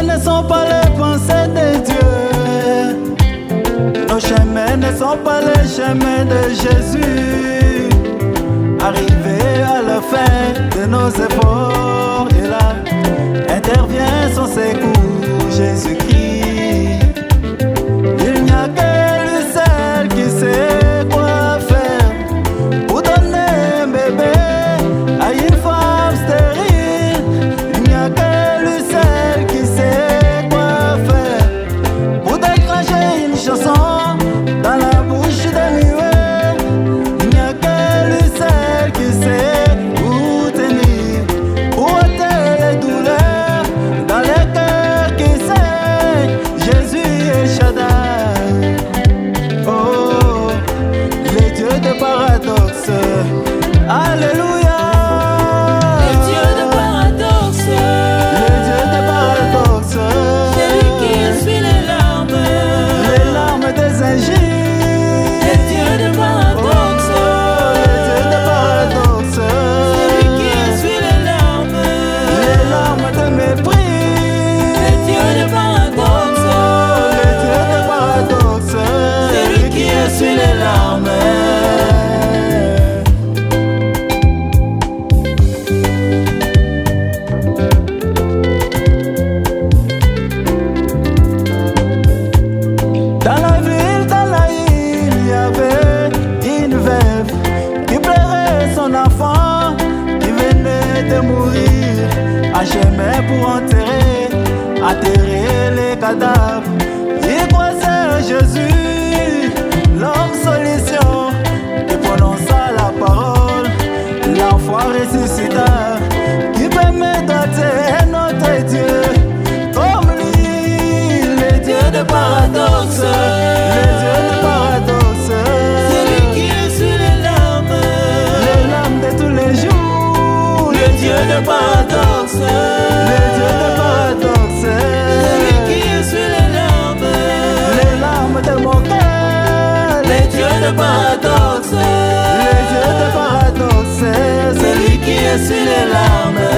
chemins ne sont pas les pensées de Dieu. Nos chemins ne sont pas les chemins de Jésus. Arrivé à la fin de nos efforts, et là intervient son secours, Jésus-Christ. Il n'y a que lui seul qui sait quoi faire pour donner un bébé à une femme stérile. Il n'y a que lui seul qui sait quoi faire pour déclencher une chanson dans la bouche des muets. Il n'y a que lui seul qui sait où tenir, pour ôter les douleurs dans les cœurs qui saignent. Jésus est Shaddai. Oh, le Dieu de paradoxe. Alléluia. Le Dieu de paradoxe. Le Dieu de paradoxe. Celui qui essuie les larmes des injures. Le Dieu de paradoxe. Oh, le Dieu de paradoxe. Celui qui essuie les larmes de mépris. Le Dieu de paradoxe. Oh, le Dieu de paradoxe. Celui qui essuie les larmes. Dans la ville, dans la île, il y avait une veuve qui pleurait son enfant qui venait de mourir. Un chemin pour enterrer les cadavres. Il croisait Jésus, l'homme solution, qui prononça la parole. L'enfant ressuscita, qui permet d'être notre Dieu comme lui, le Dieu de paradoxe. Le Dieu de paradoxe. Celui qui essuie les larmes de tous les jours. Le Dieu de paradoxe. Le Dieu de paradoxe. Celui qui essuie les larmes de mon cœur. Le Dieu de paradoxe. Le Dieu de paradoxe. Celui qui essuie les larmes.